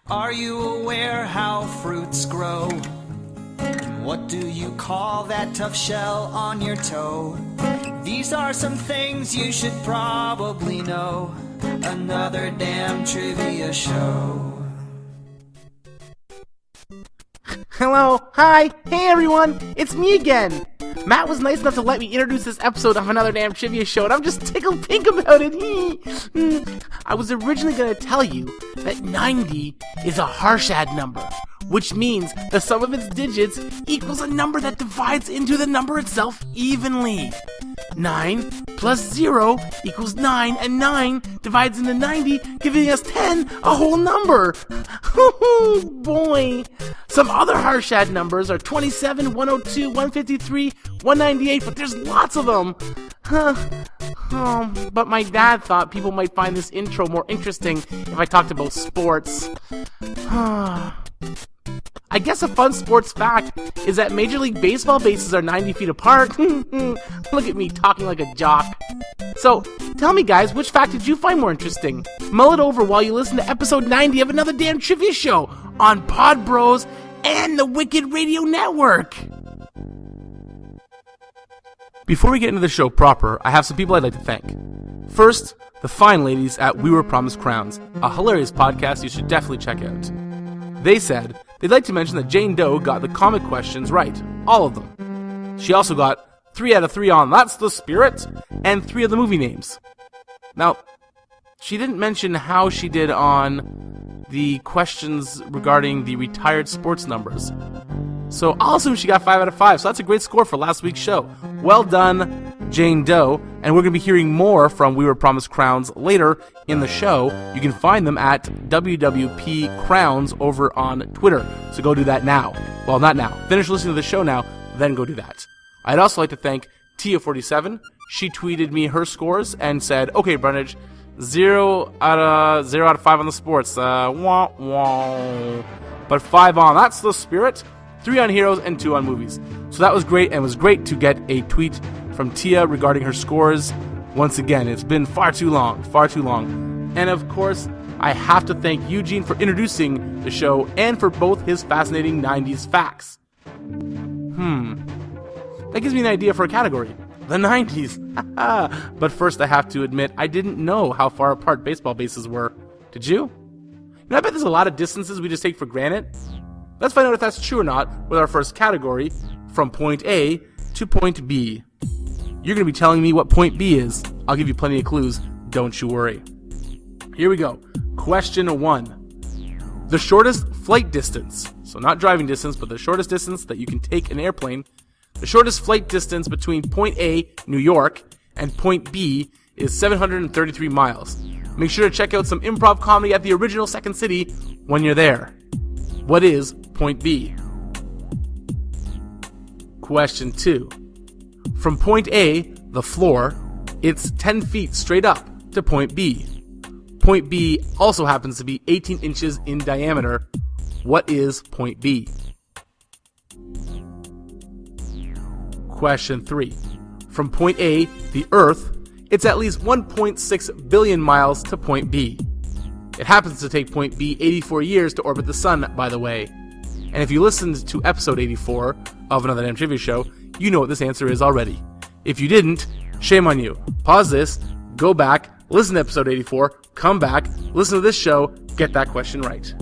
Are you aware how fruits grow? And what do you call that tough shell on your toe? These are some things you should probably know. Another damn trivia show. Hello, hi, hey everyone, it's me again. Matt was nice enough to let me introduce this episode of Another Damn Trivia Show, and I'm just tickled pink about it. I was originally going to tell you that 90 is a Harshad number, which means the sum of its digits equals a number that divides into the number itself evenly. 9 plus 0 equals 9, and 9 divides into 90, giving us 10, a whole number. Oh boy. Some other Harshad numbers are 27, 102, 153, 198, but there's lots of them. But my dad thought people might find this intro more interesting if I talked about sports. I guess a fun sports fact is that Major League Baseball bases are 90 feet apart. Look at me talking like a jock. So, tell me guys, which fact did you find more interesting? Mull it over while you listen to episode 90 of Another Damn Trivia Show on Pod Bros and the Wicked Radio Network. Before we get into the show proper, I have some people I'd like to thank. First, the fine ladies at We Were Promised Crowns, a hilarious podcast you should definitely check out. They said they'd like to mention that Jane Doe got the comic questions right, all of them. She also got 3 out of 3 on That's the Spirit, and 3 of the movie names. Now, she didn't mention how she did on the questions regarding the retired sports numbers. So I'll assume she got 5 out of 5, so that's a great score for last week's show. Well done, Jane Doe, and we're going to be hearing more from We Were Promised Crowns later in the show. You can find them at WWP Crowns over on Twitter, so go do that now. Well, not now. Finish listening to the show now, then go do that. I'd also like to thank Tia47. She tweeted me her scores and said, okay, Brundage, 0 out of 5 on the sports. Wah, wah. But 5 on That's the Spirit, 3 on Heroes, and 2 on Movies. So that was great, and it was great to get a tweet from Tia regarding her scores. Once again, it's been far too long. And of course, I have to thank Eugene for introducing the show and for both his fascinating 90s facts. That gives me an idea for a category. The 90s. But first I have to admit, I didn't know how far apart baseball bases were. Did you? I bet there's a lot of distances we just take for granted. Let's find out if that's true or not with our first category, from point A to point B. You're going to be telling me what point B is. I'll give you plenty of clues. Don't you worry. Here we go. Question 1. The shortest flight distance, so not driving distance, but the shortest distance that you can take an airplane, the shortest flight distance between point A, New York, and point B is 733 miles. Make sure to check out some improv comedy at the original Second City when you're there. What is point B? Question 2. From point A, the floor, it's 10 feet straight up to point B. Point B also happens to be 18 inches in diameter. What is point B? Question 3. From point A, the Earth, it's at least 1.6 billion miles to point B. It happens to take point B 84 years to orbit the sun, by the way. And if you listened to episode 84 of Another Damn Trivia Show, you know what this answer is already. If you didn't, shame on you. Pause this, go back, listen to episode 84, come back, listen to this show, get that question right.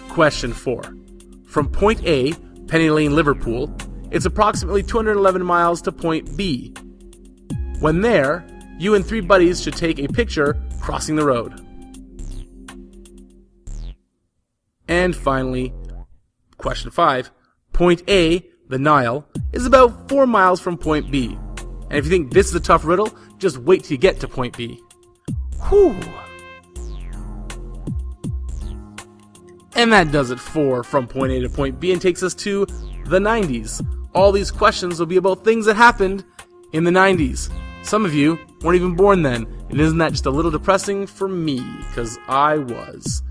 Question 4. From point A, Penny Lane, Liverpool, it's approximately 211 miles to point B. When there, you and 3 buddies should take a picture crossing the road. And finally, question 5. Point A, the Nile, is about 4 miles from point B. And if you think this is a tough riddle, just wait till you get to point B. Whew. And that does it for From Point A to Point B and takes us to the 90s. All these questions will be about things that happened in the 90s. Some of you weren't even born then, and isn't that just a little depressing for me? Because I was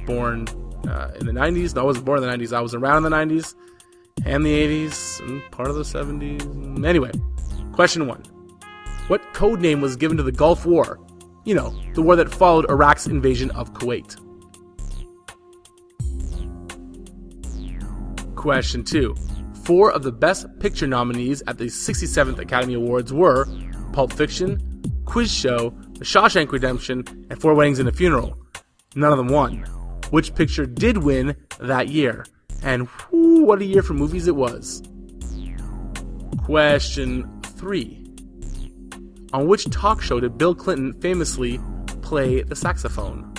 born in the 90s. No, I wasn't born in the 90s. I was around in the 90s and the 80s and part of the 70s. Anyway, question 1. What code name was given to the Gulf War You know, the war that followed Iraq's invasion of Kuwait. Question 2. 4 of the Best Picture nominees at the 67th Academy Awards were Pulp Fiction, Quiz Show, The Shawshank Redemption, and 4 Weddings and a Funeral. None of them won. Which picture did win that year? And what a year for movies it was. Question 3. On which talk show did Bill Clinton famously play the saxophone?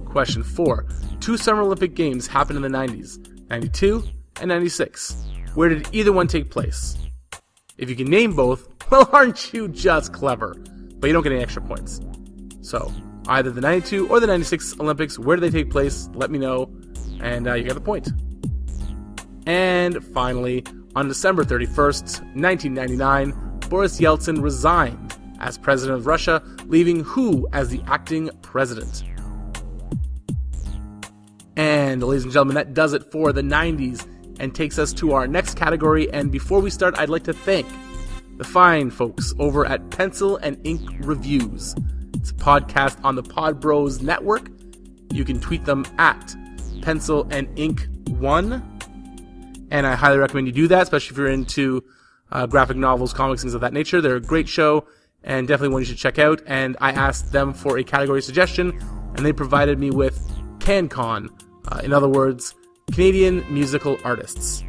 Question 4. 2 Summer Olympic Games happened in the 90s, 92 and 96. Where did either one take place? If you can name both, well, aren't you just clever? But you don't get any extra points. So, either the 92 or the 96 Olympics, where do they take place? Let me know, and you get the point. And finally, on December 31st, 1999, Boris Yeltsin resigned as president of Russia, leaving who as the acting president? And ladies and gentlemen, that does it for the 90s and takes us to our next category. And before we start, I'd like to thank the fine folks over at Pencil and Ink Reviews. It's a podcast on the Pod Bros Network. You can tweet them at Pencil and Ink 1. And I highly recommend you do that, especially if you're into graphic novels, comics, things of that nature. They're a great show and definitely one you should check out. And I asked them for a category suggestion, and they provided me with CanCon. In other words, Canadian musical artists.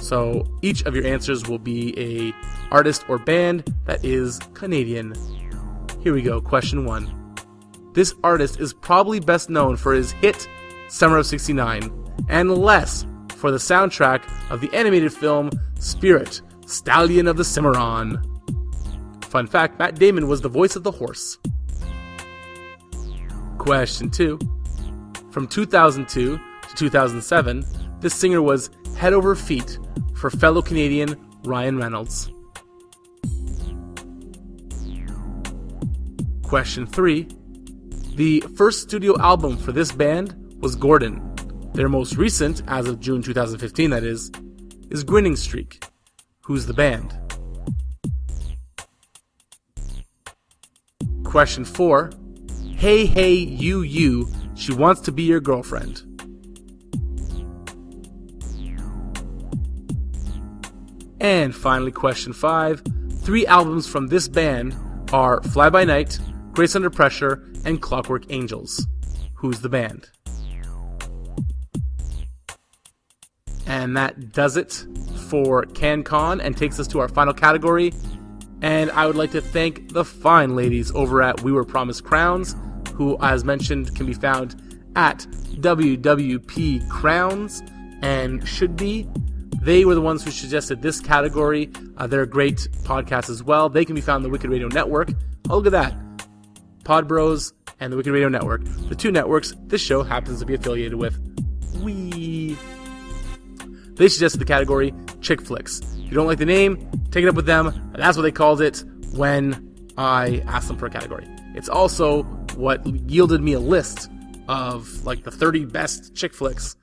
So each of your answers will be a artist or band that is Canadian. Here we go, question 1. This artist is probably best known for his hit Summer of '69, and less for the soundtrack of the animated film Spirit, Stallion of the Cimarron. Fun fact, Matt Damon was the voice of the horse. Question 2. From 2002 to 2007, this singer was head over feet for fellow Canadian Ryan Reynolds. Question 3. The first studio album for this band was Gordon. Their most recent, as of June 2015 that is Grinning Streak. Who's the band? Question 4. Hey Hey You, she wants to be your girlfriend. And finally, question 5. 3 albums from this band are Fly By Night, Grace Under Pressure, and Clockwork Angels. Who's the band? And that does it for CanCon and takes us to our final category. And I would like to thank the fine ladies over at We Were Promised Crowns, who, as mentioned, can be found at WWP Crowns and should be. They were the ones who suggested this category. They're a great podcast as well. They can be found on the Wicked Radio Network. Oh, look at that. Pod Bros and the Wicked Radio Network. The 2 networks this show happens to be affiliated with. They suggested the category Chick Flicks. If you don't like the name, take it up with them. That's what they called it when I asked them for a category. It's also what yielded me a list of like the 30 best chick flicks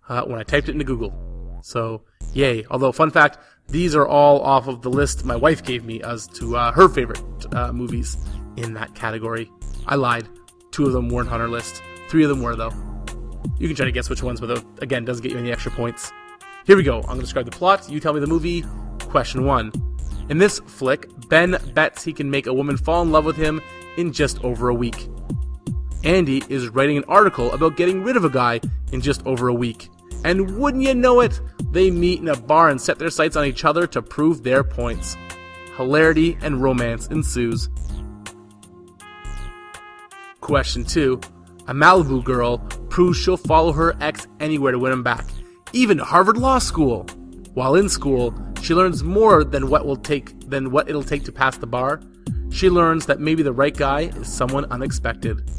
when I typed it into Google. So, yay. Although, fun fact, these are all off of the list my wife gave me as to her favorite movies in that category. I lied. 2 of them weren't on her list. 3 of them were, though. You can try to guess which ones, but again, doesn't get you any extra points. Here we go. I'm going to describe the plot. You tell me the movie. Question 1. In this flick, Ben bets he can make a woman fall in love with him in just over a week. Andy is writing an article about getting rid of a guy in just over a week. And wouldn't you know it, they meet in a bar and set their sights on each other to prove their points. Hilarity and romance ensues. Question 2. A Malibu girl proves she'll follow her ex anywhere to win him back, even to Harvard Law School. While in school, she learns more than what it'll take to pass the bar. She learns that maybe the right guy is someone unexpected.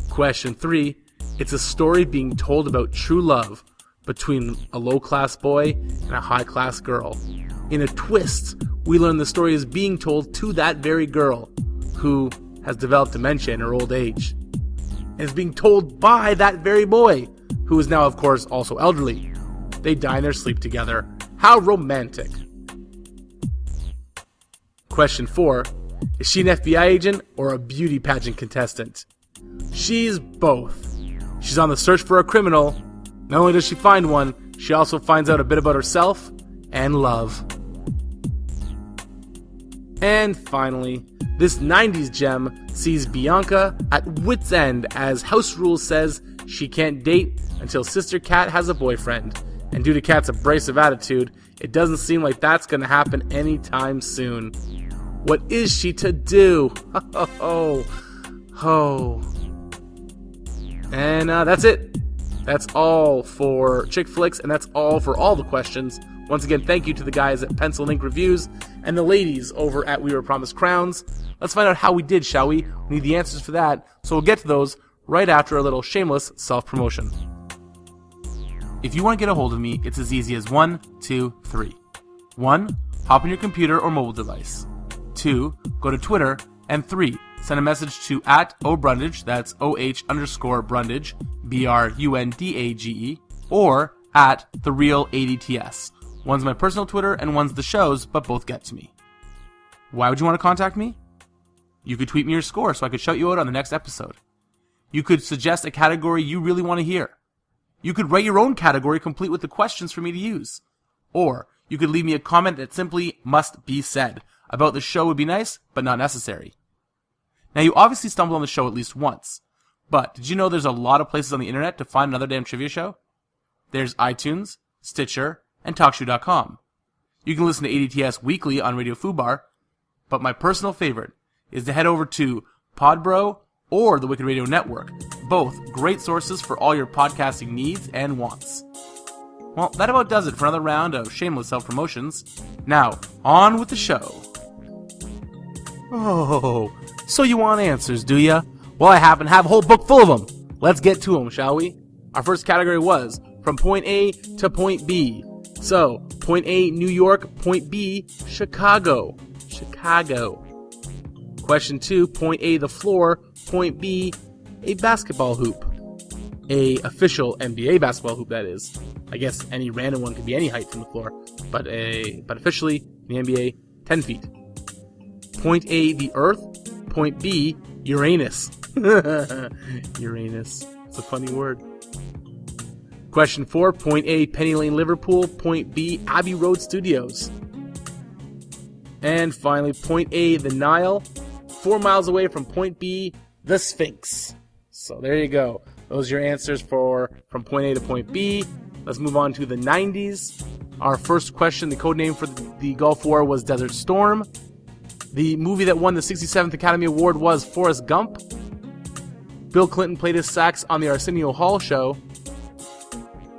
Question 3. It's a story being told about true love between a low-class boy and a high-class girl. In a twist, we learn the story is being told to that very girl, who has developed dementia in her old age, and is being told by that very boy, who is now, of course, also elderly. They die in their sleep together. How romantic. Question 4. Is she an FBI agent or a beauty pageant contestant? She's both. She's on the search for a criminal. Not only does she find one, she also finds out a bit about herself and love. And finally, this 90s gem sees Bianca at wit's end as house rules says she can't date until Sister Cat has a boyfriend. And due to Cat's abrasive attitude, it doesn't seem like that's going to happen anytime soon. What is she to do? And that's it. That's all for Chick Flicks, and that's all for all the questions. Once again, thank you to the guys at Pencil and Ink Reviews and the ladies over at We Were Promised Crowns. Let's find out how we did, shall we? We need the answers for that, so we'll get to those right after a little shameless self-promotion. If you want to get a hold of me, it's as easy as 1, 2, 3. 1. Hop on your computer or mobile device. 2. Go to Twitter. And 3. Send a message to @OBrundage, that's OH_Brundage, BRUNDAGE, or @TheRealADTS. One's my personal Twitter and one's the show's, but both get to me. Why would you want to contact me? You could tweet me your score so I could shout you out on the next episode. You could suggest a category you really want to hear. You could write your own category complete with the questions for me to use. Or you could leave me a comment that simply must be said. About the show would be nice, but not necessary. Now, you obviously stumbled on the show at least once, but did you know there's a lot of places on the internet to find another damn trivia show? There's iTunes, Stitcher, and TalkShoe.com. You can listen to ADTS weekly on Radio Fubar, but my personal favorite is to head over to Podbro or the Wicked Radio Network, both great sources for all your podcasting needs and wants. Well, that about does it for another round of shameless self-promotions. Now, on with the show. Oh, so you want answers, do ya? Well, I happen to have a whole book full of them. Let's get to them, shall we? Our first category was from point A to point B. So, point A, New York, point B, Chicago. Question 2, point A, the floor, point B, a basketball hoop. A official NBA basketball hoop, that is. I guess any random one could be any height from the floor, but officially, the NBA, 10 feet. Point A, the Earth. Point B, Uranus. Uranus. It's a funny word. Question 4, point A, Penny Lane, Liverpool. Point B, Abbey Road Studios. And finally, point A, the Nile. 4 miles away from point B, the Sphinx. So there you go. Those are your answers from point A to point B. Let's move on to the 90s. Our first question, the code name for the Gulf War was Desert Storm. The movie that won the 67th Academy Award was Forrest Gump. Bill Clinton played his sax on the Arsenio Hall show.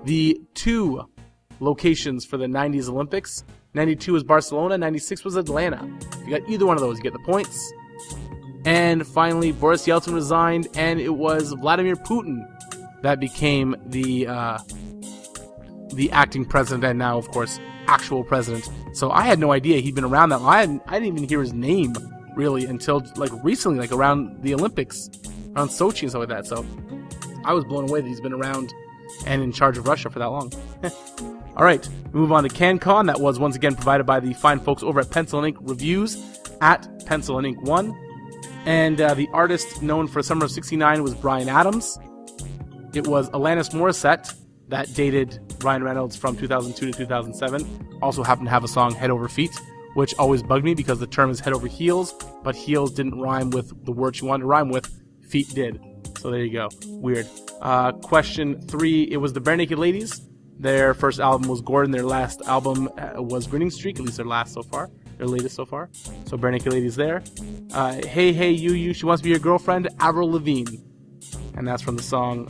The 2 locations for the 90s Olympics. 92 was Barcelona, 96 was Atlanta. If you got either one of those, you get the points. And finally, Boris Yeltsin resigned, and it was Vladimir Putin that became the acting president, and now, of course, actual president. So I had no idea he'd been around that long. I didn't even hear his name, really, until recently, around the Olympics, around Sochi and stuff like that. So I was blown away that he's been around and in charge of Russia for that long. All right, we move on to CanCon. That was once again provided by the fine folks over at Pencil and Ink Reviews at Pencil and Ink 1. And the artist known for Summer of '69 was Bryan Adams. It was Alanis Morissette that dated Ryan Reynolds from 2002 to 2007. Also happened to have a song, Head Over Feet, which always bugged me because the term is head over heels, but heels didn't rhyme with the word she wanted to rhyme with. Feet did. So there you go. Weird. Question 3, it was the Bare Naked Ladies. Their first album was Gordon. Their last album was Grinning Streak, at least their last so far. Their latest so far. So Bare Naked Ladies there. Hey, Hey, You, She Wants to Be Your Girlfriend, Avril Lavigne. And that's from the song,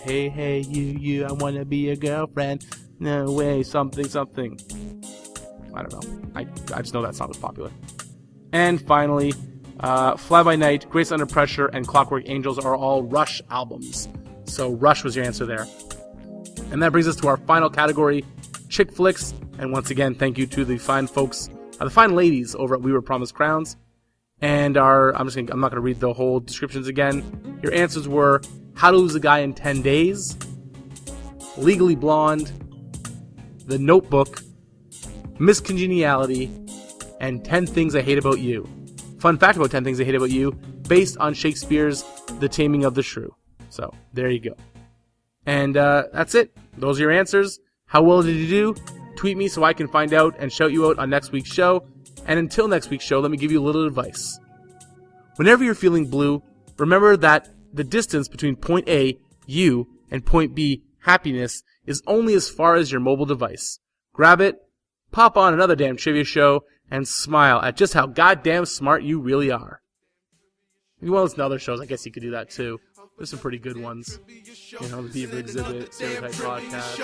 Hey, Hey, You, I Want to Be Your Girlfriend. No way, something. I don't know. I just know that song was popular. And finally, Fly By Night, Grace Under Pressure, and Clockwork Angels are all Rush albums. So Rush was your answer there. And that brings us to our final category, Chick Flicks. And once again, thank you to the fine folks, the fine ladies over at We Were Promised Crowns. And I'm not going to read the whole descriptions again. Your answers were How to Lose a Guy in 10 Days, Legally Blonde, The Notebook, Miss Congeniality, and 10 Things I Hate About You. Fun fact about 10 Things I Hate About You, based on Shakespeare's The Taming of the Shrew. So, there you go. And that's it. Those are your answers. How well did you do? Tweet me so I can find out and shout you out on next week's show. And until next week's show, let me give you a little advice. Whenever you're feeling blue, remember that the distance between point A, you, and point B, happiness, is only as far as your mobile device. Grab it, pop on another damn trivia show, and smile at just how goddamn smart you really are. If you want to listen to other shows, I guess you could do that too. There's some pretty good ones. You know, the Beaver Exhibit, Stereotype Podcast.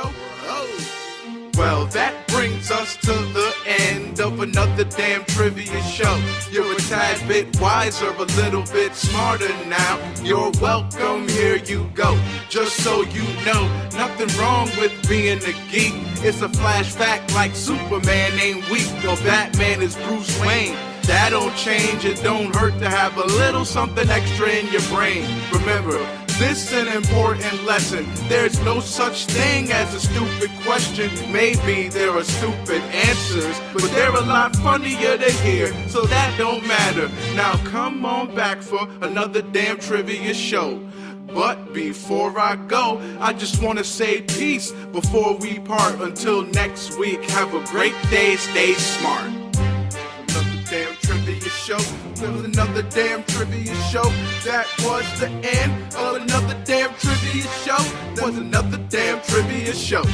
Well, that brings us to the end of another damn trivia show. You're a tad bit wiser, a little bit smarter now. You're welcome, here you go. Just so you know, nothing wrong with being a geek. It's a flash fact like Superman ain't weak, or Batman is Bruce Wayne. That don't change, it don't hurt to have a little something extra in your brain. Remember, this is an important lesson. There's no such thing as a stupid question. Maybe there are stupid answers, but they're a lot funnier to hear, so that don't matter. Now come on back for another damn trivia show. But before I go, I just want to say peace before we part. Until next week, have a great day, stay smart. Another damn trivia show. Another damn trivia show. That was the end of another damn trivia show. That was another damn trivia show.